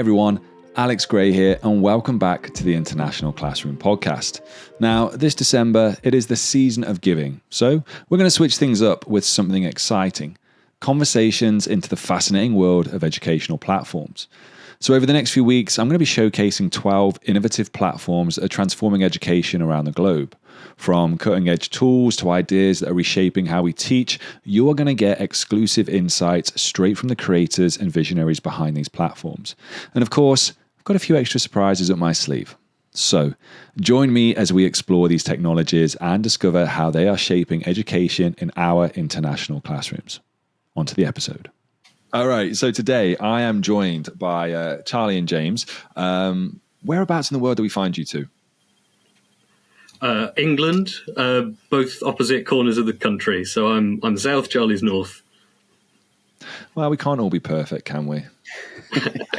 everyone, Alex Gray here, and welcome back to the International Classroom Podcast. Now, this December, it is the season of giving, so we're going to switch things up with something exciting. Conversations into the fascinating world of educational platforms. So over the next few weeks, I'm going to be showcasing 12 innovative platforms that are transforming education around the globe. From cutting-edge tools to ideas that are reshaping how we teach, you are going to get exclusive insights straight from the creators and visionaries behind these platforms. And of course, I've got a few extra surprises up my sleeve. So, join me as we explore these technologies and discover how they are shaping education in our international classrooms. On to the episode. All right, so today I am joined by Charlie and James. Whereabouts in the world do we find you two? England, both opposite corners of the country. So I'm south, Charlie's north. Well, we can't all be perfect, can we?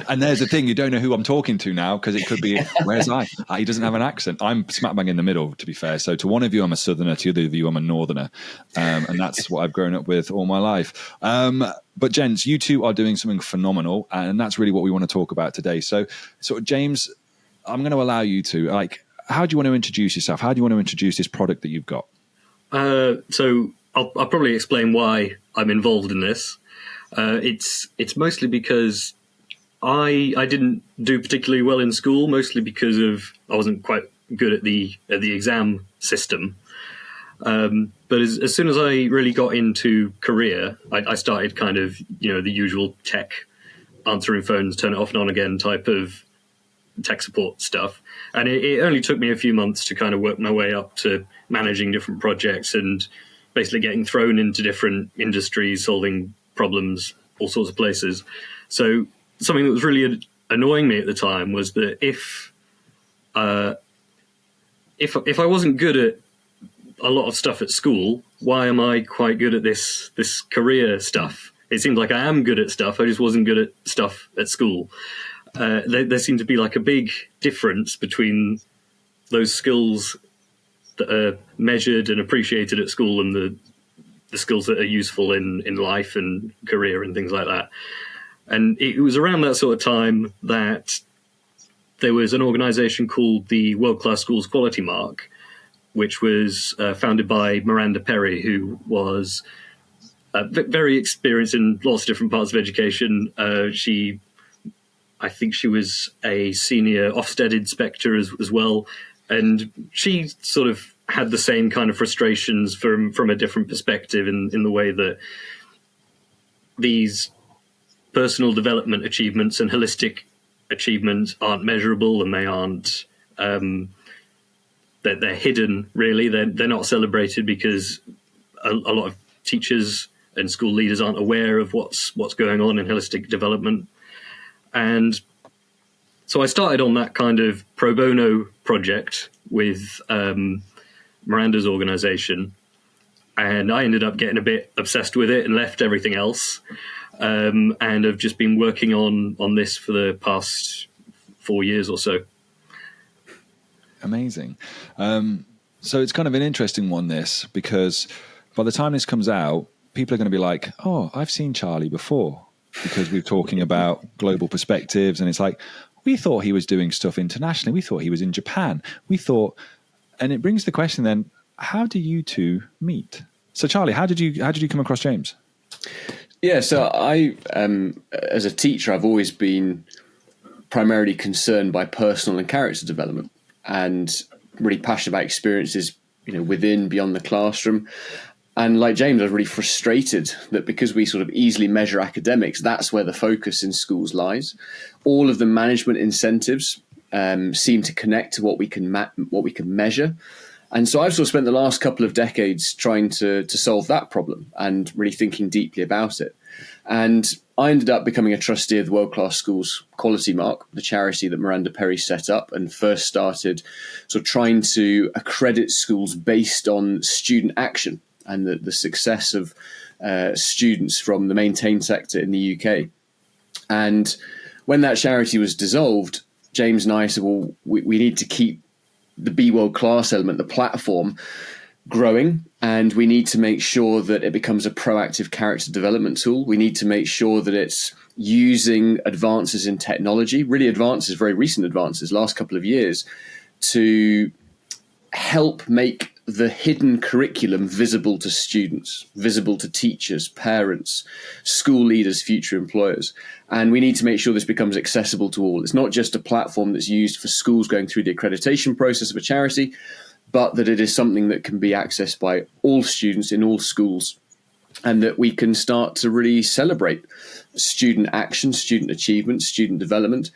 And there's the thing, you don't know who I'm talking to now because it could be, where's I? He doesn't have an accent. I'm smack bang in the middle, to be fair. So to one of you, I'm a southerner. To the other of you, I'm a northerner. And that's what I've grown up with all my life. But gents, you two are doing something phenomenal. And that's really what we want to talk about today. So James, I'm going to allow you to, how do you want to introduce yourself? How do you want to introduce this product that you've got? So I'll probably explain why I'm involved in this. It's mostly because I didn't do particularly well in school, mostly because I wasn't quite good at the exam system. But as soon as I really got into career, I started kind of, the usual tech, answering phones, turn it off and on again type of tech support stuff. And it only took me a few months to kind of work my way up to managing different projects and basically getting thrown into different industries, solving problems, all sorts of places. So something that was really annoying me at the time was that if I wasn't good at a lot of stuff at school, why am I quite good at this career stuff? It seems like I am good at stuff. I just wasn't good at stuff at school. There seemed to be like a big difference between those skills that are measured and appreciated at school and the skills that are useful in life and career and things like that. And it was around that sort of time that there was an organization called the World Class Schools Quality Mark, which was founded by Miranda Perry, who was very experienced in lots of different parts of education. I think she was a senior Ofsted inspector as well. And she sort of had the same kind of frustrations from a different perspective in the way that these personal development achievements and holistic achievements aren't measurable, and they aren't they're hidden, really. They're not celebrated because a lot of teachers and school leaders aren't aware of what's going on in holistic development. And so I started on that kind of pro bono project with Miranda's organization, and I ended up getting a bit obsessed with it and left everything else, and have just been working on this for the past 4 years or so. Amazing. So it's kind of an interesting one, this, because by the time this comes out, people are going to be like, oh, I've seen Charlie before, because we're talking about global perspectives, and it's like, we thought he was doing stuff internationally. We thought he was in Japan. And it brings the question then, how do you two meet? So Charlie, how did you come across James? Yeah, so I, as a teacher, I've always been primarily concerned by personal and character development, and really passionate about experiences, within, beyond the classroom. And like James, I was really frustrated that because we sort of easily measure academics, that's where the focus in schools lies. All of the management incentives seem to connect to what we can measure. And so I've sort of spent the last couple of decades trying to solve that problem and really thinking deeply about it. And I ended up becoming a trustee of the World Class Schools Quality Mark, the charity that Miranda Perry set up, and first started sort of trying to accredit schools based on student action and the success of students from the maintained sector in the UK. And when that charity was dissolved, James and I said, well, we need to keep the Be World Class element, the platform, growing, and we need to make sure that it becomes a proactive character development tool. We need to make sure that it's using advances in technology, really advances, very recent advances, last couple of years, to help make the hidden curriculum visible to students, visible to teachers, parents, school leaders, future employers. And we need to make sure this becomes accessible to all. It's not just a platform that's used for schools going through the accreditation process of a charity, but that it is something that can be accessed by all students in all schools, and that we can start to really celebrate student action, student achievement, student development,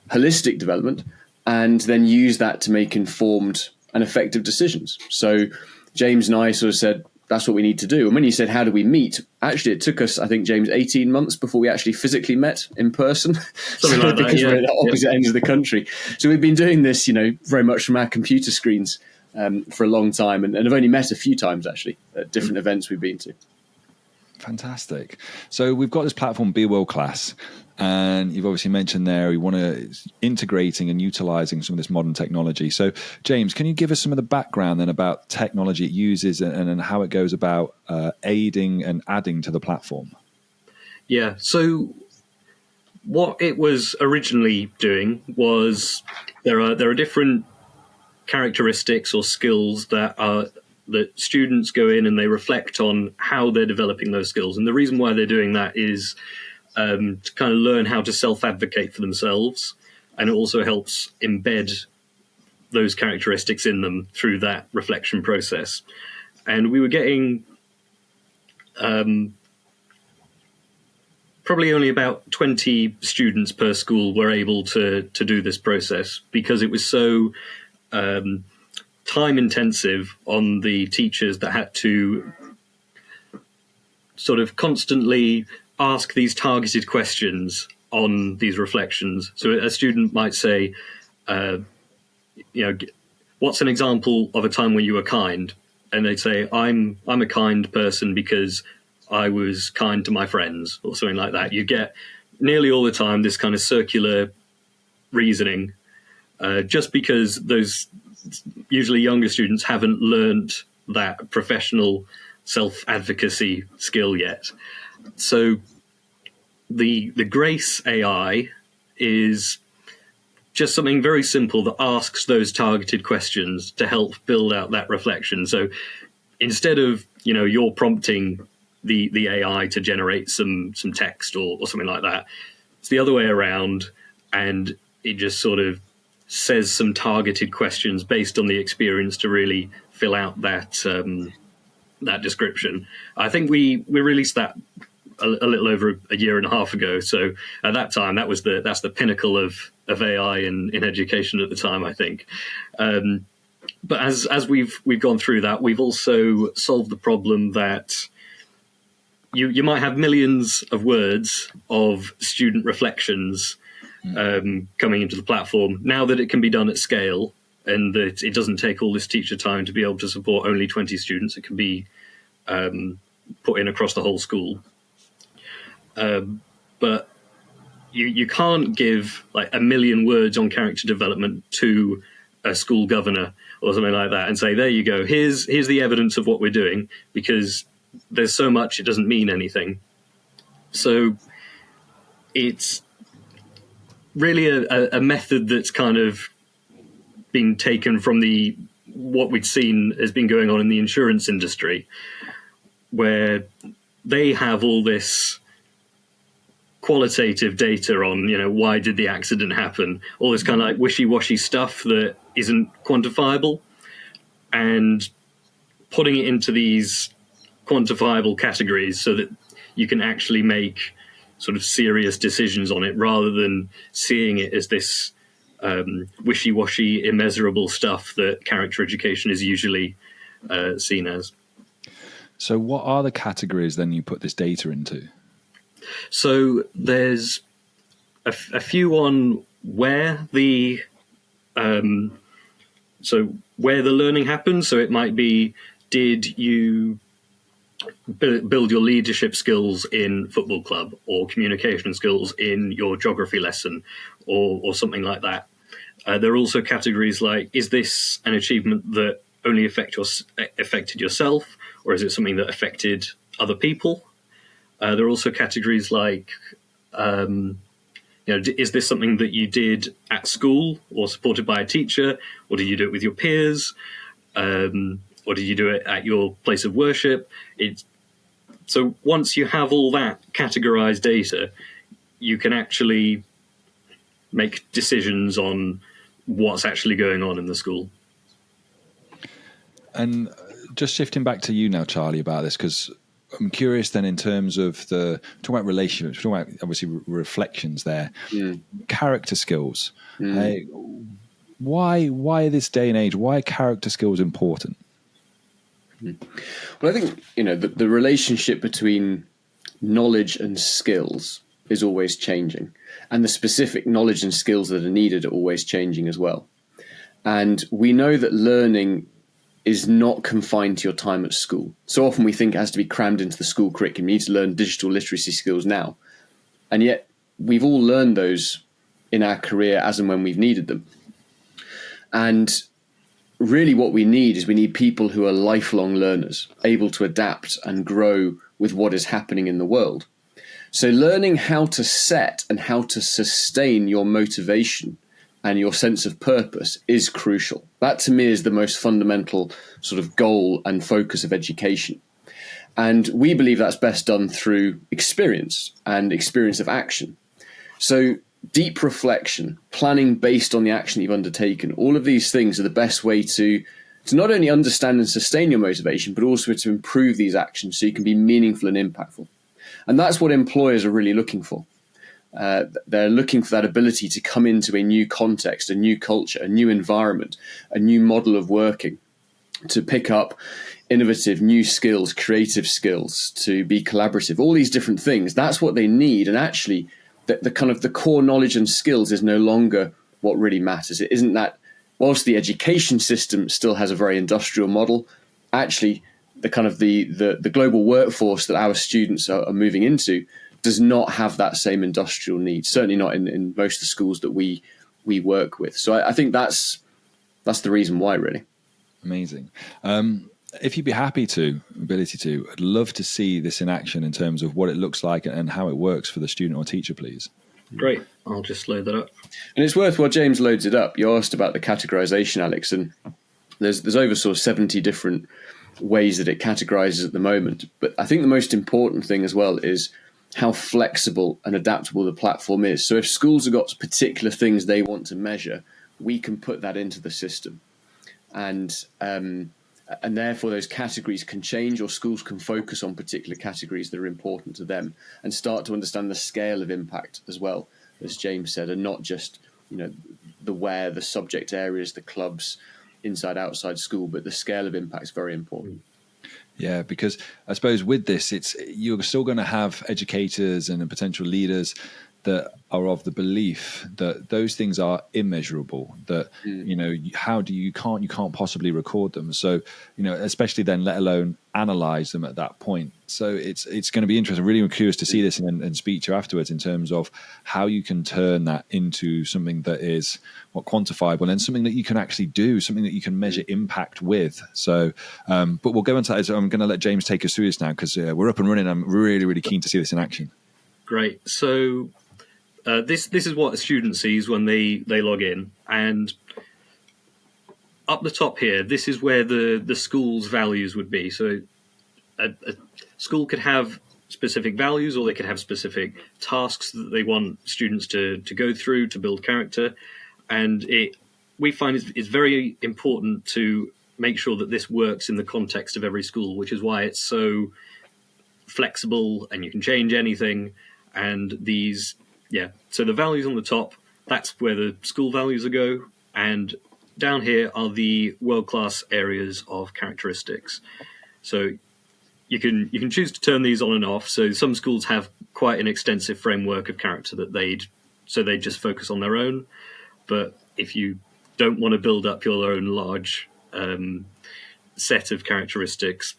holistic development, and then use that to make informed and effective decisions. So James and I sort of said, that's what we need to do. And when you said, how do we meet? Actually, it took us, I think, James, 18 months before we actually physically met in person. Something like that, because yeah. we're at the opposite ends of the country. So we've been doing this, very much from our computer screens for a long time, and have only met a few times, actually, at different events we've been to. Fantastic. So we've got this platform, Be World Class, and you've obviously mentioned there you want to integrating and utilizing some of this modern technology. So James, can you give us some of the background then about technology it uses and how it goes about aiding and adding to the platform? Yeah. So what it was originally doing was there are different characteristics or skills that students go in and they reflect on how they're developing those skills. And the reason why they're doing that is to kind of learn how to self-advocate for themselves. And it also helps embed those characteristics in them through that reflection process. And we were getting probably only about 20 students per school were able to do this process, because it was so time intensive on the teachers that had to sort of constantly ask these targeted questions on these reflections. So a student might say, what's an example of a time when you were kind? And they'd say, I'm a kind person because I was kind to my friends, or something like that. You get nearly all the time this kind of circular reasoning, just because those usually younger students haven't learned that professional self-advocacy skill yet. So the Grace AI is just something very simple that asks those targeted questions to help build out that reflection. So instead of, you're prompting the AI to generate some text or something like that, it's the other way around, and it just sort of says some targeted questions based on the experience to really fill out that description. I think we released that a little over a year and a half ago. So at that time, that's the pinnacle of AI in education at the time, I think. But as we've gone through that, we've also solved the problem that you might have millions of words of student reflections coming into the platform. Now that it can be done at scale, and that it doesn't take all this teacher time to be able to support only 20 students, it can be put in across the whole school. But you can't give like a million words on character development to a school governor or something like that and say, there you go, here's the evidence of what we're doing, because there's so much it doesn't mean anything. So it's really a method that's kind of been taken from what we'd seen has been going on in the insurance industry, where they have all this qualitative data on, why did the accident happen, all this kind of like wishy-washy stuff that isn't quantifiable, and putting it into these quantifiable categories so that you can actually make sort of serious decisions on it, rather than seeing it as this wishy-washy, immeasurable stuff that character education is usually seen as. So what are the categories then you put this data into? So there's a few on where the learning happens. So it might be, did you build your leadership skills in football club, or communication skills in your geography lesson, or something like that. There are also categories like, is this an achievement that only affected yourself, or is it something that affected other people? There are also categories like, is this something that you did at school or supported by a teacher, or did you do it with your peers, or did you do it at your place of worship? So once you have all that categorized data, you can actually make decisions on what's actually going on in the school. And just shifting back to you now, Charlie, about this, because I'm curious then in terms of talking about relationships, talking about obviously reflections there, character skills. Why this day and age, why are character skills important? Well, I think, the relationship between knowledge and skills is always changing, and the specific knowledge and skills that are needed are always changing as well. And we know that learning is not confined to your time at school. So often we think it has to be crammed into the school curriculum. You need to learn digital literacy skills now. And yet we've all learned those in our career as and when we've needed them. And really what we need people who are lifelong learners, able to adapt and grow with what is happening in the world. So learning how to set and how to sustain your motivation and your sense of purpose is crucial. That to me is the most fundamental sort of goal and focus of education. And we believe that's best done through experience and experience of action. So deep reflection, planning based on the action you've undertaken, all of these things are the best way to not only understand and sustain your motivation, but also to improve these actions so you can be meaningful and impactful. And that's what employers are really looking for. They're looking for that ability to come into a new context, a new culture, a new environment, a new model of working, to pick up innovative new skills, creative skills, to be collaborative, all these different things. That's what they need. And actually, the kind of the core knowledge and skills is no longer what really matters. It isn't that, whilst the education system still has a very industrial model, actually the kind of the global workforce that our students are moving into does not have that same industrial need, certainly not in most of the schools that we work with. So I think that's the reason why, really. Amazing. If you'd be ability to, I'd love to see this in action in terms of what it looks like and how it works for the student or teacher, please. Great. I'll just load that up. And it's worth while James loads it up. You asked about the categorization, Alex, and there's over sort of 70 different ways that it categorizes at the moment. But I think the most important thing as well is how flexible and adaptable the platform is. So if schools have got particular things they want to measure, we can put that into the system. And therefore those categories can change, or schools can focus on particular categories that are important to them and start to understand the scale of impact as well, as James said, and not just, the subject areas, the clubs, inside, outside school, but the scale of impact is very important. Yeah, because I suppose with this, you're still going to have educators and potential leaders that are of the belief that those things are immeasurable, that, you can't possibly record them. So, especially then, let alone analyze them at that point. So it's going to be interesting. Really curious to see this and speak to you afterwards in terms of how you can turn that into something that is quantifiable and something that you can actually do, something that you can measure impact with. So, but we'll go into that. So I'm going to let James take us through this now because we're up and running. I'm really, really keen to see this in action. Great. So this is what a student sees when they log in, and up the top here, this is where the school's values would be. So a school could have specific values, or they could have specific tasks that they want students to go through to build character. And we find it's very important to make sure that this works in the context of every school, which is why it's so flexible and you can change anything. And so the values on the top, that's where the school values will go. And down here are the world-class areas of characteristics. So you can choose to turn these on and off. So some schools have quite an extensive framework of character that they just focus on their own. But if you don't want to build up your own large set of characteristics,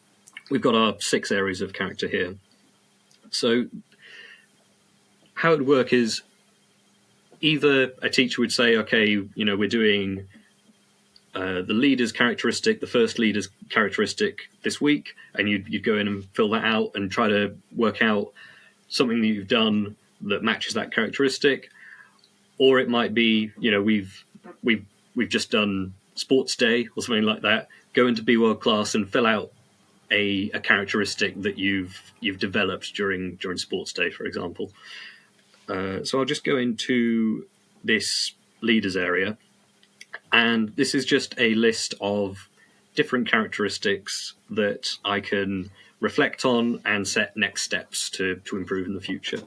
we've got our 6 areas of character here. So how it would work is either a teacher would say, okay, we're doing the leader's characteristic, the first leader's characteristic this week, and you'd go in and fill that out and try to work out something that you've done that matches that characteristic. Or it might be, we've just done sports day or something like that. Go into Be World Class and fill out a characteristic that you've developed during sports day, for example. So I'll just go into this leaders area, and this is just a list of different characteristics that I can reflect on and set next steps to improve in the future.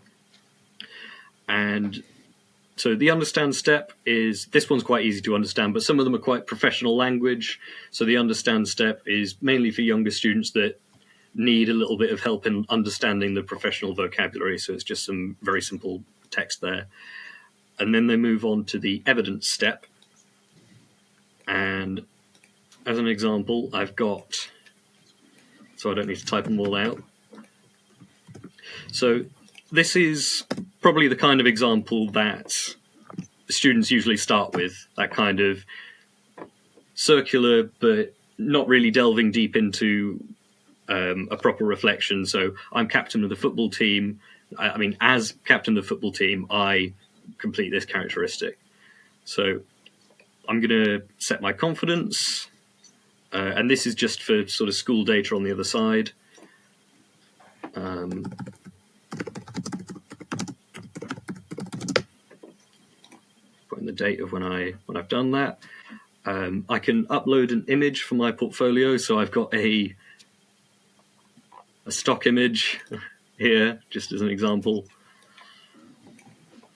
And so the understand step is, this one's quite easy to understand, but some of them are quite professional language. So the understand step is mainly for younger students that need a little bit of help in understanding the professional vocabulary. So it's just some very simple text there. And then they move on to the evidence step. And as an example, I've got, so I don't need to type them all out. So this is probably the kind of example that students usually start with, that kind of circular, but not really delving deep into a proper reflection. So I'm captain of the football team. I mean, as captain of the football team, I complete this characteristic. So I'm going to set my confidence, and this is just for sort of school data on the other side. Putting the date of when I've done that. I can upload an image from my portfolio, so I've got a stock image here, just as an example,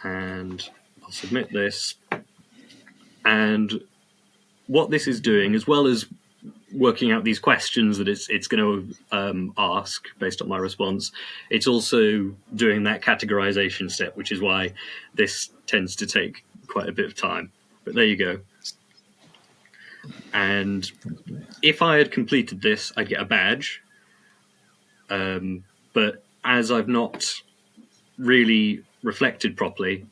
and I'll submit this. And what this is doing, as well as working out these questions that it's going to ask based on my response, it's also doing that categorization step, which is why this tends to take quite a bit of time. But there you go. And if I had completed this, I'd get a badge. But as I've not really reflected properly,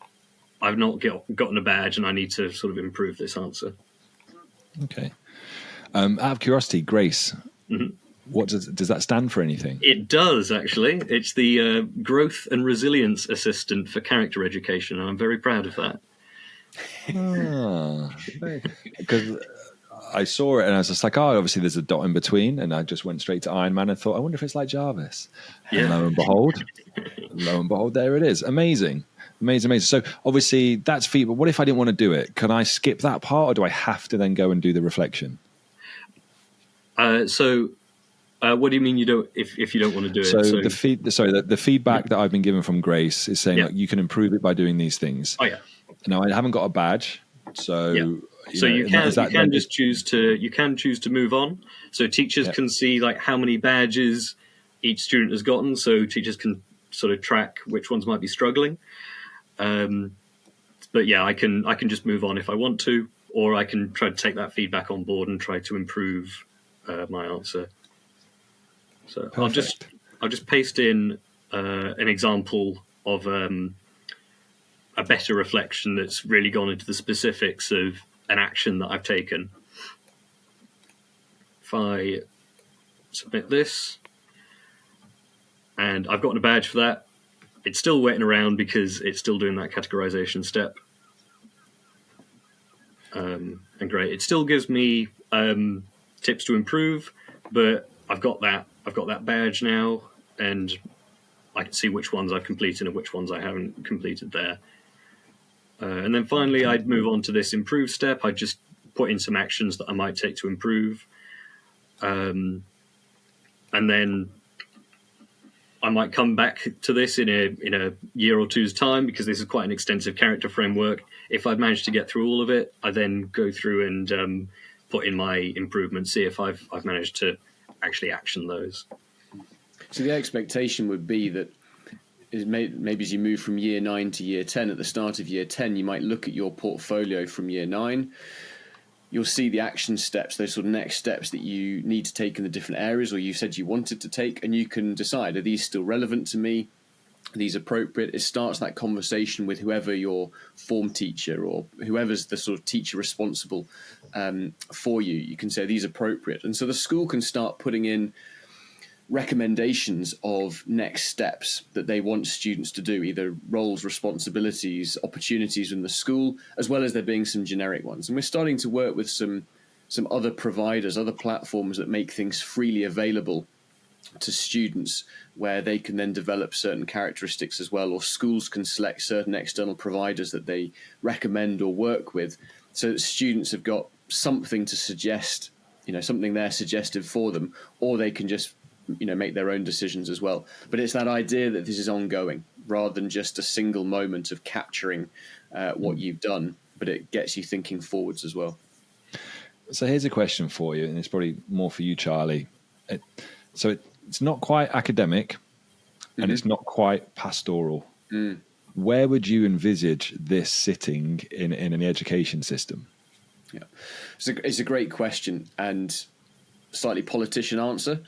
I've not gotten a badge, and I need to sort of improve this answer. Okay. Out of curiosity, Grace, what does that stand for anything? It does, actually. It's the Growth and Resilience Assistant for Character Education, and I'm very proud of that. Because I saw it and I was just like, oh, obviously there's a dot in between, and I just went straight to Iron Man and thought, I wonder if it's like Jarvis. Yeah. And lo and behold, there it is. Amazing. So obviously that's feedback, but what if I didn't want to do it? Can I skip that part, or do I have to then go and do the reflection? So what do you mean you don't? If you don't want to do it? So the feedback that I've been given from Grace is saying like, you can improve it by doing these things. Oh yeah. Now I haven't got a badge, so you can just choose to move on. So teachers can see like how many badges each student has gotten. So teachers can sort of track which ones might be struggling. But yeah, I can just move on if I want to, or I can try to take that feedback on board and try to improve my answer. So perfect. I'll just paste in an example of a better reflection that's really gone into the specifics of an action that I've taken. If I submit this, and I've gotten a badge for that, it's still waiting around because it's still doing that categorization step. And great, it still gives me tips to improve, but I've got that badge now, and I can see which ones I've completed and which ones I haven't completed there. And then finally, I'd move on to this improve step. I'd just put in some actions that I might take to improve. And then I might come back to this in a year or two's time, because this is quite an extensive character framework. If I've managed to get through all of it, I then go through and put in my improvements, see if I've managed to actually action those. So the expectation would be that maybe as you move from year 9 to year 10, at the start of year 10, you might look at your portfolio from year 9. You'll see the action steps, those sort of next steps that you need to take in the different areas, or you said you wanted to take, and you can decide, are these still relevant to me? these appropriate? It starts that conversation with whoever your form teacher or whoever's the sort of teacher responsible for you. You can say these appropriate. And so the school can start putting in recommendations of next steps that they want students to do, either roles, responsibilities, opportunities in the school, as well as there being some generic ones. And we're starting to work with some other providers, other platforms that make things freely available to students, where they can then develop certain characteristics as well, or schools can select certain external providers that they recommend or work with, so that students have got something to suggest, something there suggested for them, or they can just make their own decisions as well. But it's that idea that this is ongoing rather than just a single moment of capturing what you've done, but it gets you thinking forwards as well. So here's a question for you, and it's probably more for you, Charlie. It's not quite academic, and it's not quite pastoral. Where would you envisage this sitting in an education system? Yeah, it's a great question, and slightly politician answer.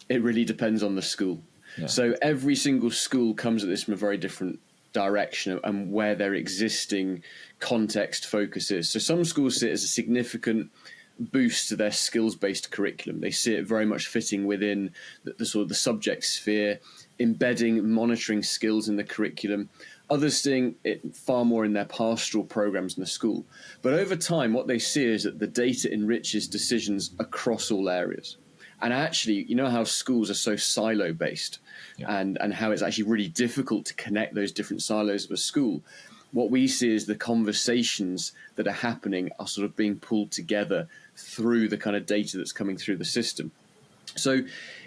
It really depends on the school. Yeah. So every single school comes at this from a very different direction and where their existing context focus is. So some schools see it as a significant boost to their skills-based curriculum. They see it very much fitting within the sort of the subject sphere, embedding monitoring skills in the curriculum. Others seeing it far more in their pastoral programs in the school. But over time, what they see is that the data enriches decisions across all areas. And actually, how schools are so silo-based, and how it's actually really difficult to connect those different silos of a school. What we see is the conversations that are happening are sort of being pulled together through the kind of data that's coming through the system. So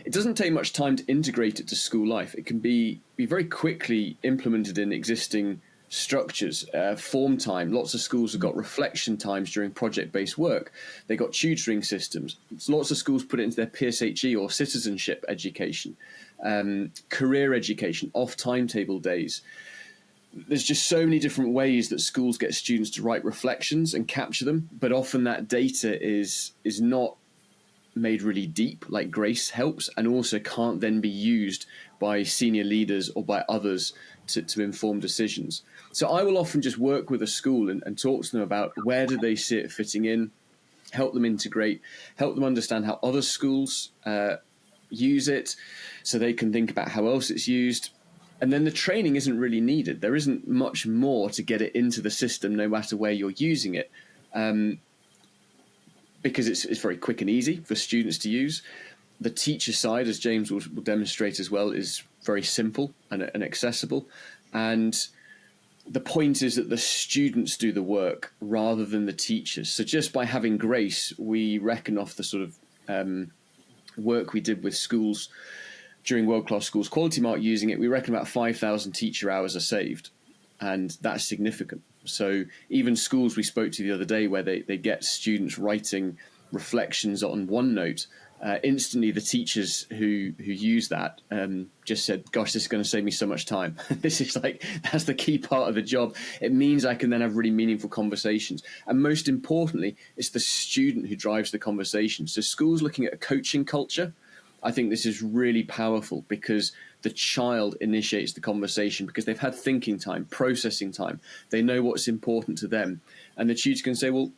it doesn't take much time to integrate it to school life. It can be very quickly implemented in existing structures. Form time, lots of schools have got reflection times during project-based work. They got tutoring systems. Lots of schools put it into their PSHE or citizenship education, career education, off timetable days. There's just so many different ways that schools get students to write reflections and capture them, but often that data is not made really deep like Grace helps, and also can't then be used by senior leaders or by others to inform decisions. So I will often just work with a school and talk to them about where do they see it fitting in, help them integrate, help them understand how other schools use it, so they can think about how else it's used. And then the training isn't really needed. There isn't much more to get it into the system, no matter where you're using it, because it's very quick and easy for students to use. The teacher side, as James will demonstrate as well, is very simple and accessible. And the point is that the students do the work rather than the teachers. So just by having Grace, we reckon off the sort of work we did with schools during World Class Schools Quality Mark using it, we reckon about 5,000 teacher hours are saved. And that's significant. So even schools we spoke to the other day, where they get students writing reflections on OneNote, instantly the teachers who use that just said, gosh, this is going to save me so much time. This is that's the key part of the job. It means I can then have really meaningful conversations. And most importantly, it's the student who drives the conversation. So schools looking at a coaching culture, I think this is really powerful, because the child initiates the conversation because they've had thinking time, processing time. They know what's important to them. And the tutor can say, well,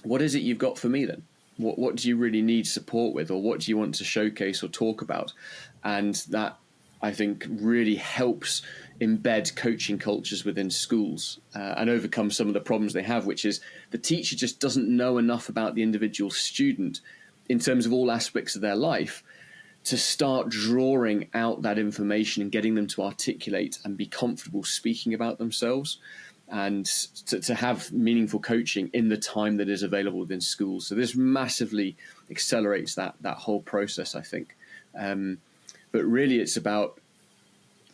what is it you've got for me then? What do you really need support with, or what do you want to showcase or talk about? And that, I think, really helps embed coaching cultures within schools and overcome some of the problems they have, which is the teacher just doesn't know enough about the individual student in terms of all aspects of their life to start drawing out that information and getting them to articulate and be comfortable speaking about themselves, and to have meaningful coaching in the time that is available within schools. So this massively accelerates that whole process, I think. But really, it's about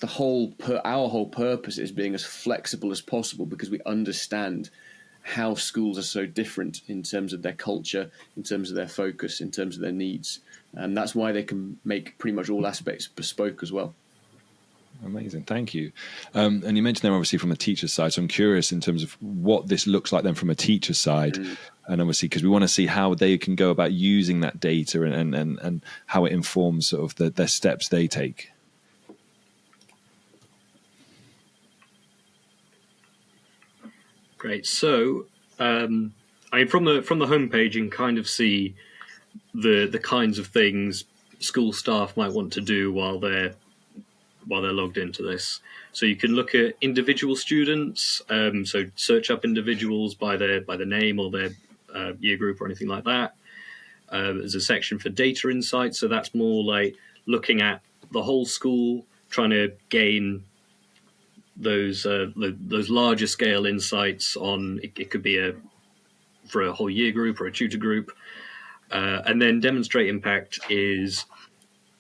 our whole purpose is being as flexible as possible, because we understand how schools are so different in terms of their culture, in terms of their focus, in terms of their needs. And that's why they can make pretty much all aspects bespoke as well. Amazing. Thank you. And you mentioned them obviously from a teacher's side. So I'm curious in terms of what this looks like then from a teacher's side. And obviously, because we want to see how they can go about using that data and how it informs sort of their steps they take. Great. So, I mean, from the homepage, you can kind of see the kinds of things school staff might want to do while they're logged into this. So you can look at individual students. So search up individuals by their name or their year group or anything like that. There's a section for data insights. So that's more like looking at the whole school, trying to gain those larger scale insights on. It could be for a whole year group or a tutor group. And then demonstrate impact is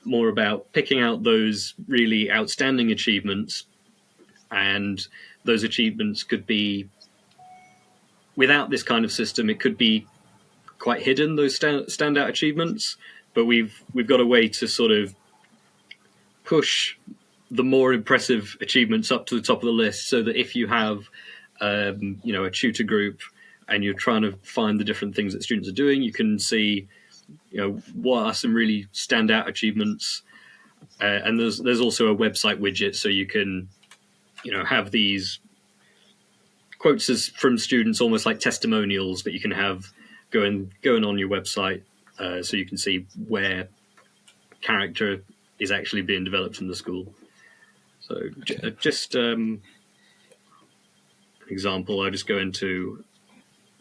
more about picking out those really outstanding achievements, and those achievements could be, without this kind of system, it could be quite hidden, those standout achievements, but we've got a way to sort of push the more impressive achievements up to the top of the list, so that if you have a tutor group and you're trying to find the different things that students are doing, you can see, what are some really standout achievements. And there's also a website widget, so you can, have these quotes from students, almost like testimonials, that you can have going on your website, so you can see where character is actually being developed in the school. So just an example, I just go into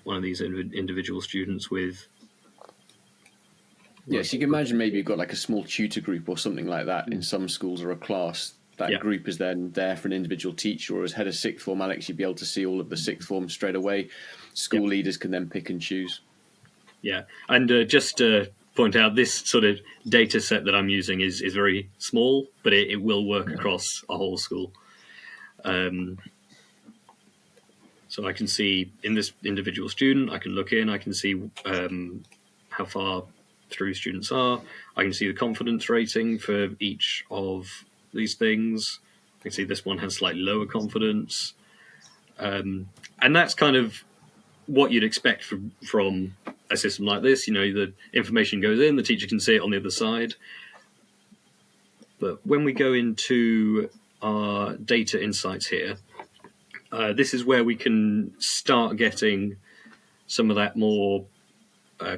one of these individual students with. Yes, you can imagine maybe you've got like a small tutor group or something like that in some schools, or a class. That group is then there for an individual teacher, or as head of sixth form, Alex, you'd be able to see all of the sixth form straight away. School leaders can then pick and choose. Yeah, and just to point out, this sort of data set that I'm using is very small, but it will work across a whole school. So I can see in this individual student, I can look in, I can see how far through students are. I can see the confidence rating for each of these things. I can see this one has slightly lower confidence. And that's kind of what you'd expect from a system like this. The information goes in, the teacher can see it on the other side. But when we go into our data insights here, this is where we can start getting some of that more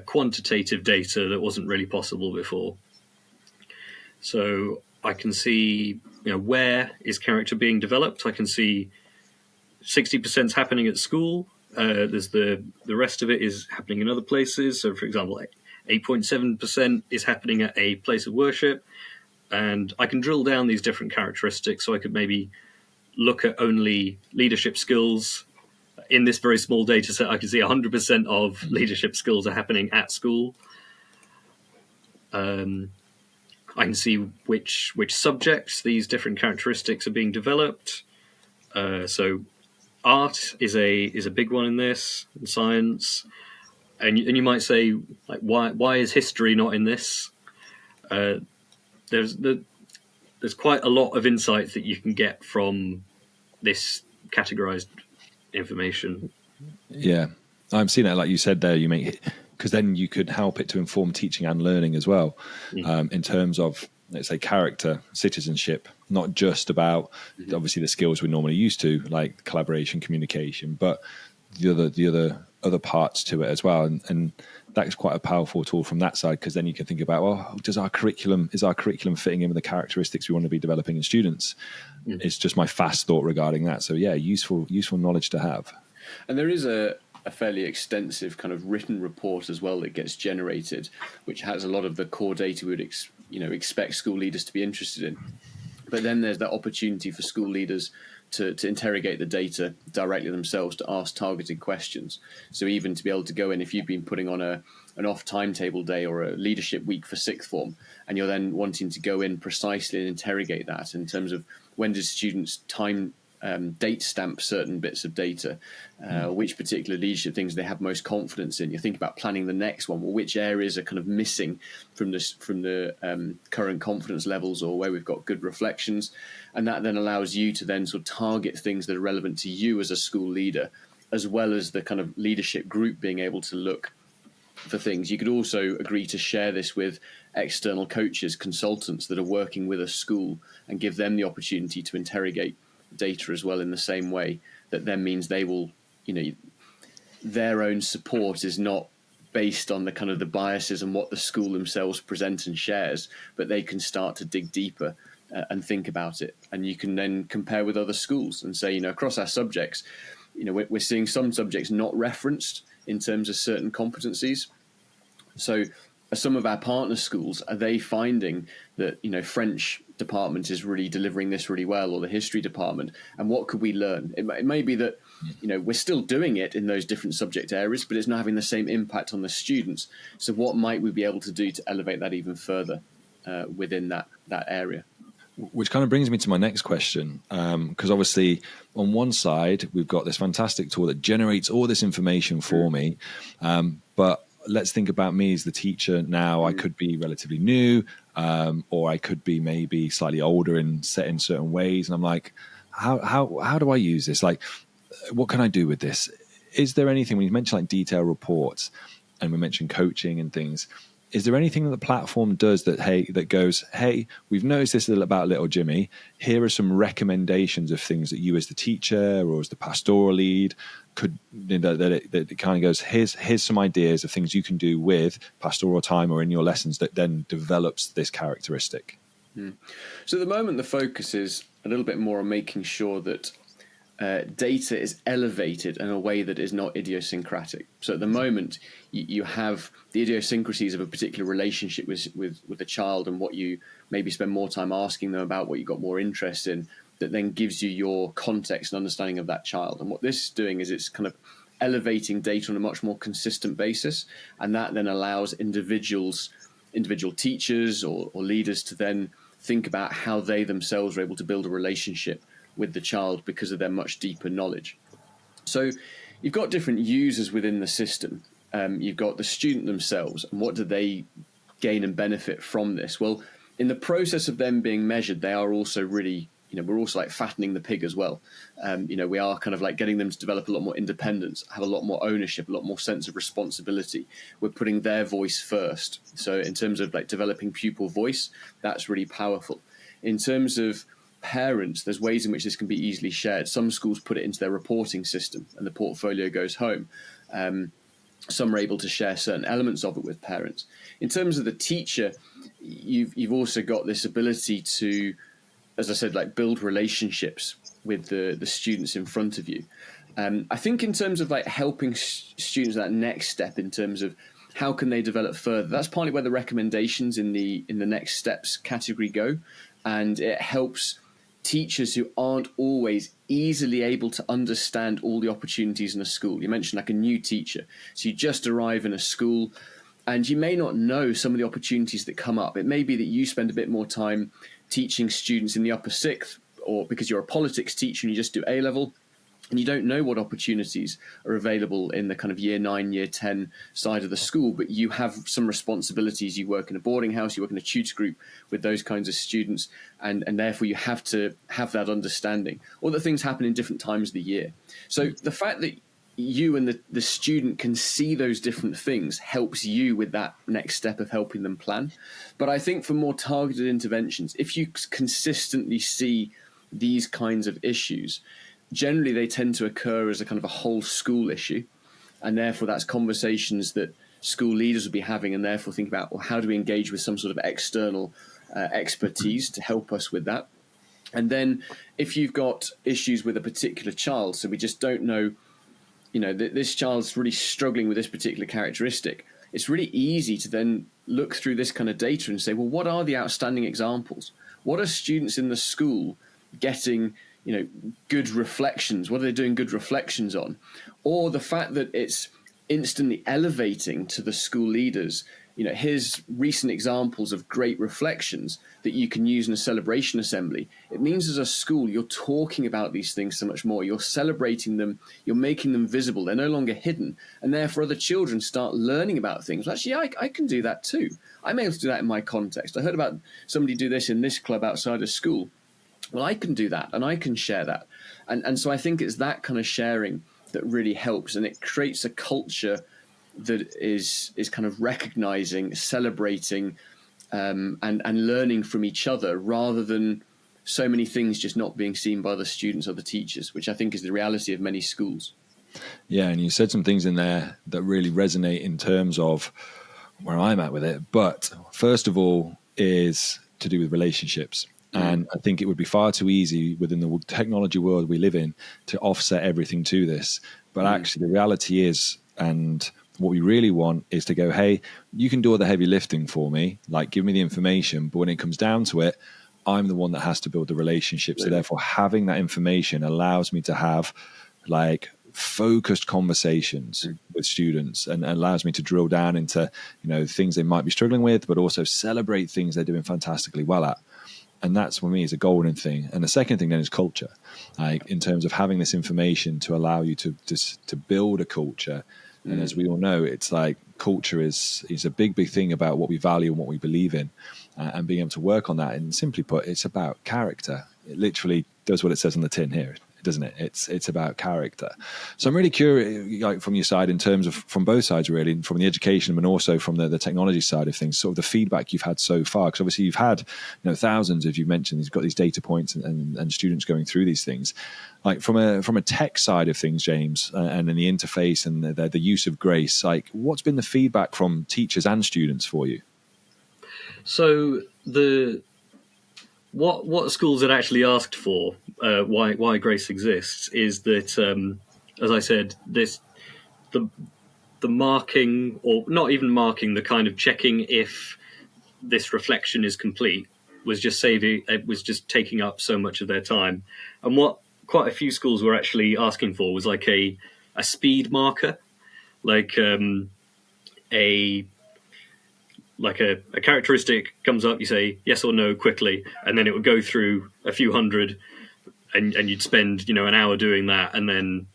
quantitative data that wasn't really possible before. So I can see, where is character being developed. I can see 60% is happening at school. There's the rest of it is happening in other places. So, for example, 8.7% is happening at a place of worship. And I can drill down these different characteristics. So I could maybe look at only leadership skills. In this very small data set, I can see 100% of leadership skills are happening at school. I can see which subjects these different characteristics are being developed. So art is a big one in this, and science. And you might say, like, why is history not in this? There's quite a lot of insight that you can get from this categorized information. Yeah, I'm seeing that, like you said there, because then you could help it to inform teaching and learning as well, in terms of, let's say, character, citizenship, not just about obviously the skills we're normally used to, like collaboration, communication, but the other parts to it as well. And that's quite a powerful tool from that side, because then you can think about, well, is our curriculum fitting in with the characteristics we want to be developing in students? It's just my fast thought regarding that. So yeah, useful knowledge to have. And there is a fairly extensive kind of written report as well that gets generated, which has a lot of the core data we would expect school leaders to be interested in. But then there's that opportunity for school leaders to interrogate the data directly themselves, to ask targeted questions. So even to be able to go in, if you've been putting on an off timetable day or a leadership week for sixth form, and you're then wanting to go in precisely and interrogate that in terms of when do students date stamp certain bits of data, which particular leadership things they have most confidence in. You think about planning the next one. Well, which areas are kind of missing from the current confidence levels, or where we've got good reflections, and that then allows you to then sort of target things that are relevant to you as a school leader, as well as the kind of leadership group being able to look for things. You could also agree to share this with external coaches, consultants that are working with a school, and give them the opportunity to interrogate data as well in the same way. That then means they will, their own support is not based on the kind of the biases and what the school themselves present and shares, but they can start to dig deeper and think about it. And you can then compare with other schools and say, across our subjects, we're seeing some subjects not referenced in terms of certain competencies. So some of our partner schools, are they finding that, French department is really delivering this really well, or the history department? And what could we learn? It may be that, we're still doing it in those different subject areas, but it's not having the same impact on the students. So what might we be able to do to elevate that even further within that area? Which kind of brings me to my next question, because obviously on one side, we've got this fantastic tool that generates all this information for me. But let's think about me as the teacher now. I could be relatively new, or I could be maybe slightly older and set in certain ways. And I'm like, how do I use this? Like, what can I do with this? Is there anything, when you mention like detailed reports and we mentioned coaching and things, is there anything that the platform does that goes, hey, we've noticed this about little Jimmy. Here are some recommendations of things that you as the teacher or as the pastoral lead could, that it kind of goes, here's some ideas of things you can do with pastoral time or in your lessons that then develops this characteristic? So at the moment, the focus is a little bit more on making sure that data is elevated in a way that is not idiosyncratic. So at the moment, you have the idiosyncrasies of a particular relationship with a child and what you maybe spend more time asking them about, what you got more interest in, that then gives you your context and understanding of that child. And what this is doing is it's kind of elevating data on a much more consistent basis. And that then allows individual teachers or leaders to then think about how they themselves are able to build a relationship with the child because of their much deeper knowledge. So you've got different users within the system. You've got the student themselves, and what do they gain and benefit from this? Well, in the process of them being measured, they are also really, we're also like fattening the pig as well. We are kind of like getting them to develop a lot more independence, have a lot more ownership, a lot more sense of responsibility. We're putting their voice first. So in terms of like developing pupil voice, that's really powerful. In terms of parents, there's ways in which this can be easily shared. Some schools put it into their reporting system and the portfolio goes home. Some are able to share certain elements of it with parents. In terms of the teacher, you've also got this ability to, as I said, like build relationships with the students in front of you. I think in terms of like helping students that next step in terms of how can they develop further, that's partly where the recommendations in the next steps category go. And it helps teachers who aren't always easily able to understand all the opportunities in a school. You mentioned like a new teacher. So you just arrive in a school and you may not know some of the opportunities that come up. It may be that you spend a bit more time teaching students in the upper sixth, or because you're a politics teacher and you just do A-level, and you don't know what opportunities are available in the kind of year 9, year 10 side of the school, but you have some responsibilities. You work in a boarding house, you work in a tutor group with those kinds of students, and therefore you have to have that understanding, or that things happen in different times of the year. So the fact that you and the student can see those different things helps you with that next step of helping them plan. But I think for more targeted interventions, if you consistently see these kinds of issues, generally they tend to occur as a kind of a whole school issue, and therefore that's conversations that school leaders will be having, and therefore think about, well, how do we engage with some sort of external expertise to help us with that? And then if you've got issues with a particular child, so we just don't know, this child's really struggling with this particular characteristic, it's really easy to then look through this kind of data and say, well, what are the outstanding examples? What are students in the school getting good reflections? What are they doing good reflections on? Or the fact that it's instantly elevating to the school leaders, here's recent examples of great reflections that you can use in a celebration assembly. It means as a school, you're talking about these things so much more. You're celebrating them. You're making them visible. They're no longer hidden. And therefore other children start learning about things. Well, actually, I can do that too. I'm able to do that in my context. I heard about somebody do this in this club outside of school. Well, I can do that and I can share that. And so I think it's that kind of sharing that really helps, and it creates a culture that is kind of recognizing, celebrating, and learning from each other, rather than so many things just not being seen by the students or the teachers, which I think is the reality of many schools. Yeah, and you said some things in there that really resonate in terms of where I'm at with it. But first of all, is to do with relationships. And I think it would be far too easy within the technology world we live in to offset everything to this. But actually, the reality is, and what we really want is to go, hey, you can do all the heavy lifting for me, like give me the information. But when it comes down to it, I'm the one that has to build the relationship. So therefore, having that information allows me to have like focused conversations with students and allows me to drill down into, things they might be struggling with, but also celebrate things they're doing fantastically well at. And that's for me is a golden thing. And the second thing then is culture, like in terms of having this information to allow you to build a culture. And as we all know, it's like culture is a big thing about what we value and what we believe in, and being able to work on that. And simply put, it's about character. It literally does what it says on the tin here, doesn't it? It's about character. So I'm really curious, like from your side, in terms of from both sides, really, from the education, but also from the technology side of things, sort of the feedback you've had so far. Because obviously you've had thousands, as you've mentioned, you've got these data points and students going through these things. Like from a tech side of things, James, and in the interface and the use of Grace, like what's been the feedback from teachers and students for you? So what schools had actually asked for, why Grace exists, is that, as I said, the marking, or not even marking, the kind of checking if this reflection is complete was just taking up so much of their time. And what quite a few schools were actually asking for was like a speed marker, like a characteristic comes up, you say yes or no quickly, and then it would go through a few hundred, and you'd spend an hour doing that, and then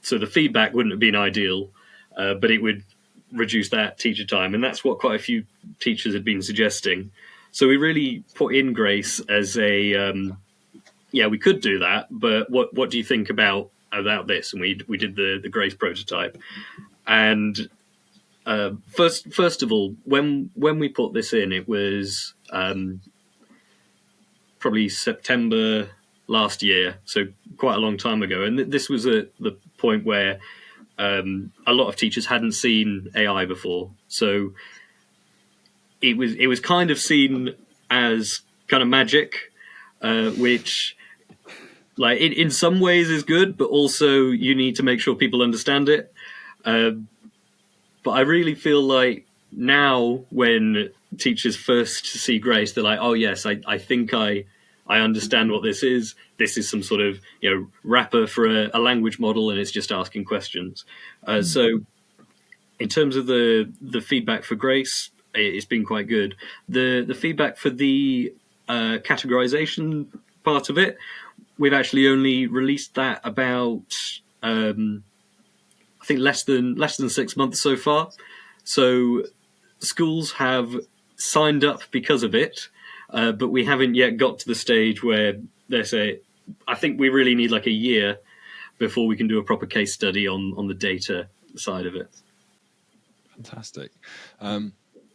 so the feedback wouldn't have been ideal, but it would reduce that teacher time, and that's what quite a few teachers had been suggesting. So we really put in Grace as a we could do that, but what do you think about this? And we did the Grace prototype, and first of all, when we put this in, it was probably September last year, so quite a long time ago. And this was at the point where a lot of teachers hadn't seen AI before, so it was kind of seen as kind of magic, which, like, in some ways is good, but also you need to make sure people understand it. But I really feel like now when teachers first see Grace, they're like, oh, yes, I think I understand what this is. This is some sort of wrapper for a language model, and it's just asking questions. So in terms of the feedback for Grace, it's been quite good. The feedback for the categorization part of it, we've actually only released that about I think less than 6 months so far. So schools have signed up because of it, but we haven't yet got to the stage where they say, I think we really need like a year before we can do a proper case study on the data side of it. Fantastic. And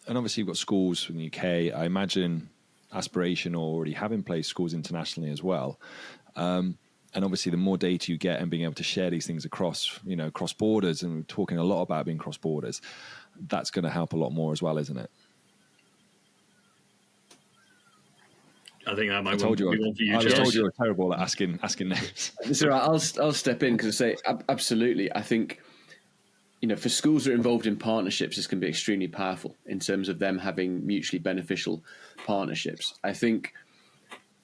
obviously you've got schools in the UK. I imagine Aspiration already have in place schools internationally as well. And obviously, the more data you get and being able to share these things across borders, and we're talking a lot about being cross borders, that's going to help a lot more as well, isn't it? I think that might be one for you. I told you were terrible at asking names. It's all right. I'll step in because I say absolutely. I think for schools that are involved in partnerships, this can be extremely powerful in terms of them having mutually beneficial partnerships. I think.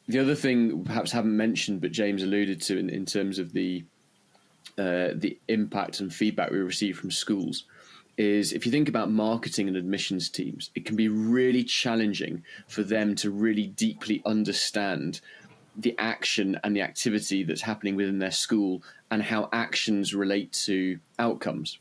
The other thing we perhaps haven't mentioned, but James alluded to in terms of the impact and feedback we receive from schools, is if you think about marketing and admissions teams, it can be really challenging for them to really deeply understand the action and the activity that's happening within their school and how actions relate to outcomes.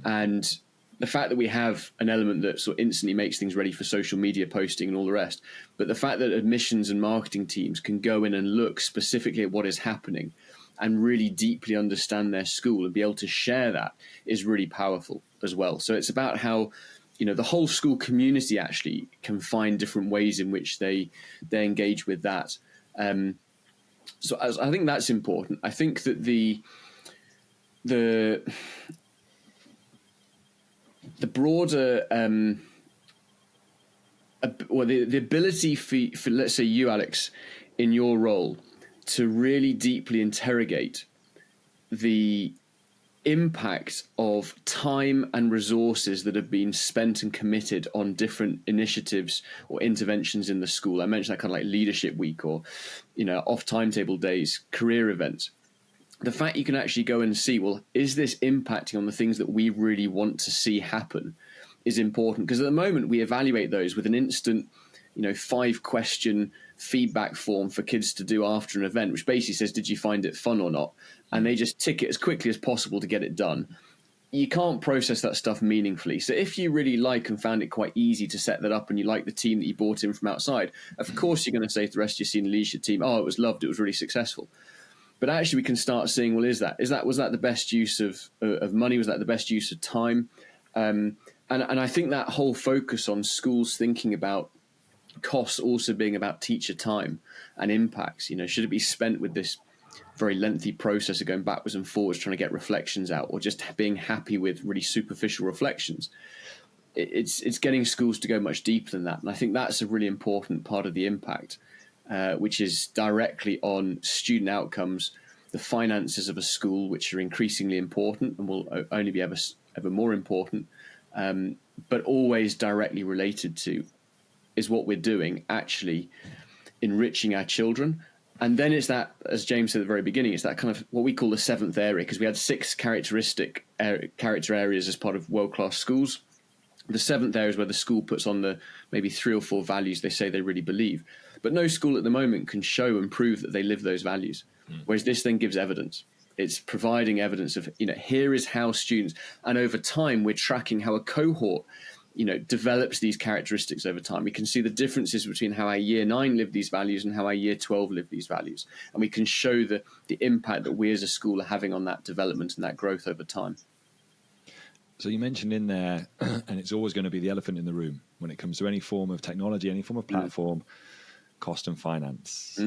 And the fact that we have an element that sort of instantly makes things ready for social media posting and all the rest, but the fact that admissions and marketing teams can go in and look specifically at what is happening and really deeply understand their school and be able to share that is really powerful as well. So it's about how, the whole school community actually can find different ways in which they engage with that. So I think that's important. I think that the the broader the ability for let's say you, Alex, in your role, to really deeply interrogate the impact of time and resources that have been spent and committed on different initiatives or interventions in the school. I mentioned that kind of like leadership week, or off timetable days, career events. The fact you can actually go and see, well, is this impacting on the things that we really want to see happen, is important. Because at the moment we evaluate those with an instant 5-question feedback form for kids to do after an event, which basically says, did you find it fun or not? And they just tick it as quickly as possible to get it done. You can't process that stuff meaningfully. So if you really like and found it quite easy to set that up, and you like the team that you brought in from outside, of course you're going to say to the rest of your senior leadership team, oh, it was loved, it was really successful. But actually we can start seeing, well, was that the best use of money? Was that the best use of time? And I think that whole focus on schools thinking about costs also being about teacher time and impacts, should it be spent with this very lengthy process of going backwards and forwards trying to get reflections out, or just being happy with really superficial reflections? It's getting schools to go much deeper than that. And I think that's a really important part of the impact, which is directly on student outcomes, the finances of a school, which are increasingly important and will only be ever more important, but always directly related to, is what we're doing actually enriching our children? And then it's that, as James said at the very beginning, it's that kind of what we call the seventh area, because we had 6 character areas as part of world-class schools. The seventh area is where the school puts on the maybe 3 or 4 values they say they really believe. But no school at the moment can show and prove that they live those values. Whereas this then gives evidence. It's providing evidence of, here is how students, and over time we're tracking how a cohort develops these characteristics over time. We can see the differences between how our year 9 live these values and how our year 12 live these values. And we can show the impact that we as a school are having on that development and that growth over time. So you mentioned in there, and it's always going to be the elephant in the room when it comes to any form of technology, any form of platform, cost and finance.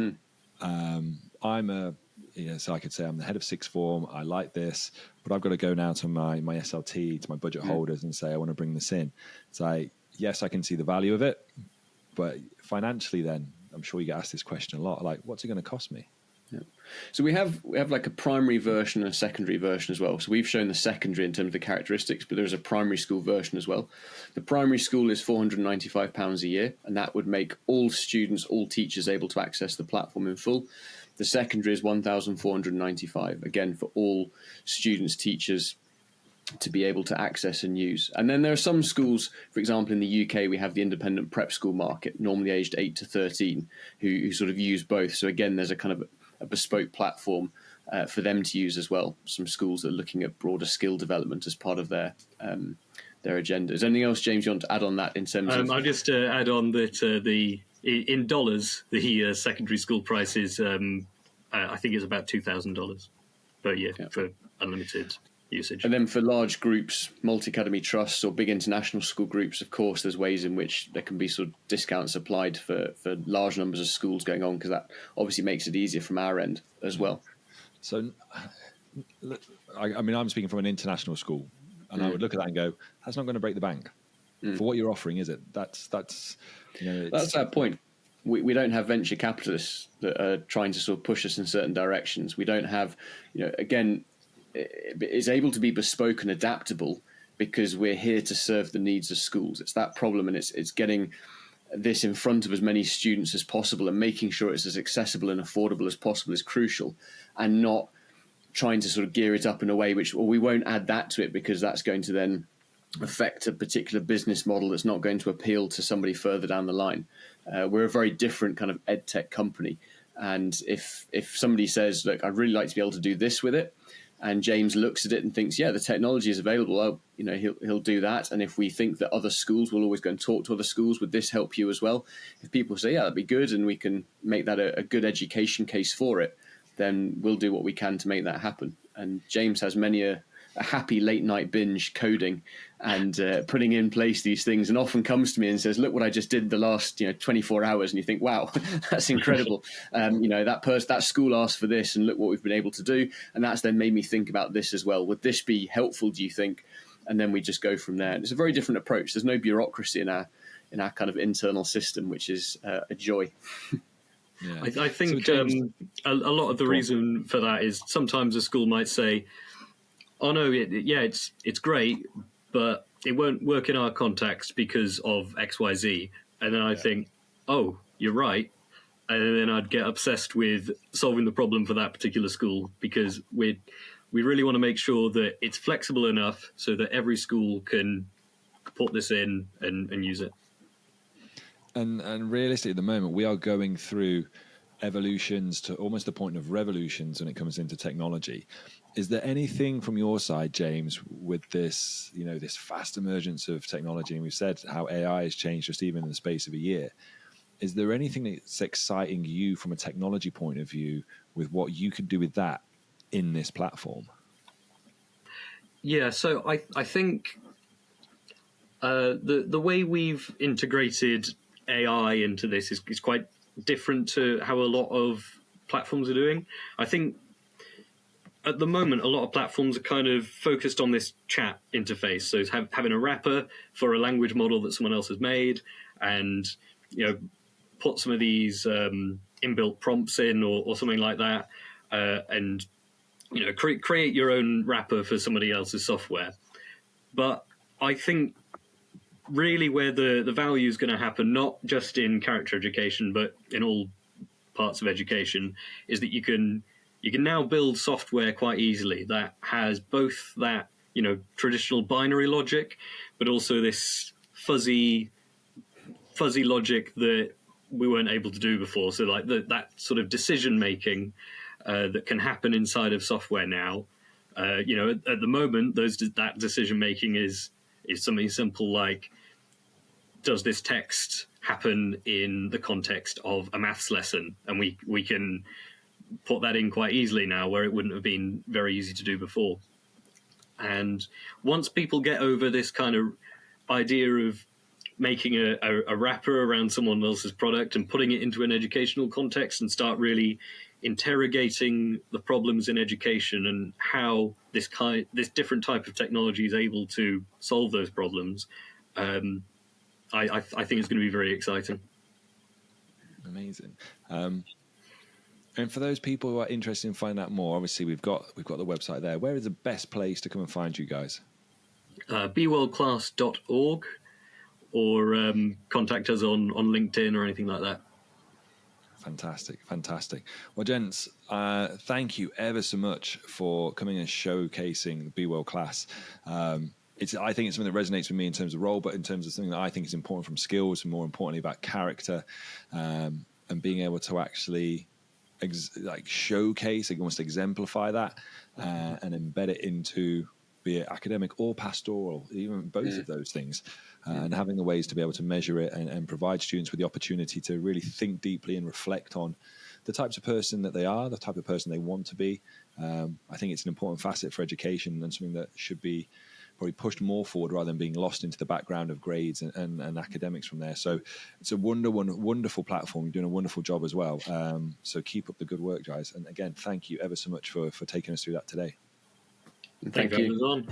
So I could say I'm the head of sixth form. I like this, but I've got to go now to my SLT, to my budget holders, and say I want to bring this in. It's like, yes, I can see the value of it, but financially, then I'm sure you get asked this question a lot. Like, what's it going to cost me? Yeah. So we have like a primary version and a secondary version as well. So we've shown the secondary in terms of the characteristics, but there's a primary school version as well. The primary school is £495 a year, and that would make all students, all teachers able to access the platform in full. The secondary is £1,495, again, for all students, teachers to be able to access and use. And then there are some schools, for example, in the UK, we have the independent prep school market, normally aged 8 to 13, who sort of use both. So again, there's a kind of a bespoke platform for them to use as well. Some schools that are looking at broader skill development as part of their agenda. Is there anything else, James, you want to add on that in terms of... I'll just add on that in dollars, the secondary school price is, I think it's about $2,000 per year for unlimited usage. And then for large groups, multi-academy trusts or big international school groups, of course, there's ways in which there can be sort of discounts applied for large numbers of schools going on, because that obviously makes it easier from our end as well. So, I mean, I'm speaking from an international school, and I would look at that and go, that's not going to break the bank. For what you're offering, is it? That's our point. We don't have venture capitalists that are trying to sort of push us in certain directions. We don't have, again, it's able to be bespoke and adaptable because we're here to serve the needs of schools. It's that problem, and it's getting this in front of as many students as possible and making sure it's as accessible and affordable as possible is crucial, and not trying to sort of gear it up in a way which, well, we won't add that to it because that's going to then affect a particular business model that's not going to appeal to somebody further down the line. We're a very different kind of ed tech company. And if somebody says, look, I'd really like to be able to do this with it, and James looks at it and thinks, yeah, the technology is available, he'll do that. And if we think that other schools, will always go and talk to other schools, would this help you as well? If people say, yeah, that'd be good, and we can make that a good education case for it, then we'll do what we can to make that happen. And James has many a a happy late night binge coding and putting in place these things, and often comes to me and says, look what I just did the last 24 hours. And you think, wow, that's incredible. That school asked for this, and look what we've been able to do. And that's then made me think about this as well. Would this be helpful, do you think? And then we just go from there. And it's a very different approach. There's no bureaucracy in our kind of internal system, which is a joy. Yeah. I think so James, a lot of the reason for that is sometimes a school might say, oh no, it's great, but it won't work in our context because of XYZ. And then I think, oh, you're right. And then I'd get obsessed with solving the problem for that particular school, because we really want to make sure that it's flexible enough so that every school can put this in and use it. And realistically, at the moment, we are going through evolutions to almost the point of revolutions when it comes into technology. Is there anything from your side, James, with this, this fast emergence of technology, and we've said how AI has changed just even in the space of a year? Is there anything that's exciting you from a technology point of view with what you could do with that in this platform? Yeah, so I think the way we've integrated AI into this is quite different to how a lot of platforms are doing. I think at the moment, a lot of platforms are kind of focused on this chat interface. So having a wrapper for a language model that someone else has made, and put some of these inbuilt prompts in or something like that, and create your own wrapper for somebody else's software. But I think really where the value is going to happen, not just in character education, but in all parts of education, is that you can now build software quite easily that has both that traditional binary logic, but also this fuzzy logic that we weren't able to do before. So like that sort of decision making that can happen inside of software now. At the moment, that decision making is something simple like, does this text happen in the context of a maths lesson? And we can put that in quite easily now, where it wouldn't have been very easy to do before. And once people get over this kind of idea of making a wrapper around someone else's product and putting it into an educational context and start really interrogating the problems in education and how this different type of technology is able to solve those problems, I think it's going to be very exciting. Amazing. And for those people who are interested in finding out more, obviously we've got the website there. Where is the best place to come and find you guys? beworldclass.org, or contact us on LinkedIn or anything like that. Fantastic. Well, gents, thank you ever so much for coming and showcasing the Be World Class. I think it's something that resonates with me in terms of role, but in terms of something that I think is important from skills, and more importantly about character, and being able to actually showcase, almost exemplify that, and embed it into, be it academic or pastoral, even both of those things, and having the ways to be able to measure it and provide students with the opportunity to really think deeply and reflect on the types of person that they are, the type of person they want to be. I think it's an important facet for education, and something that should be probably pushed more forward rather than being lost into the background of grades and academics from there. So it's a wonderful platform. You're doing a wonderful job as well. So keep up the good work, guys. And again, thank you ever so much for taking us through that today. Thank you. On.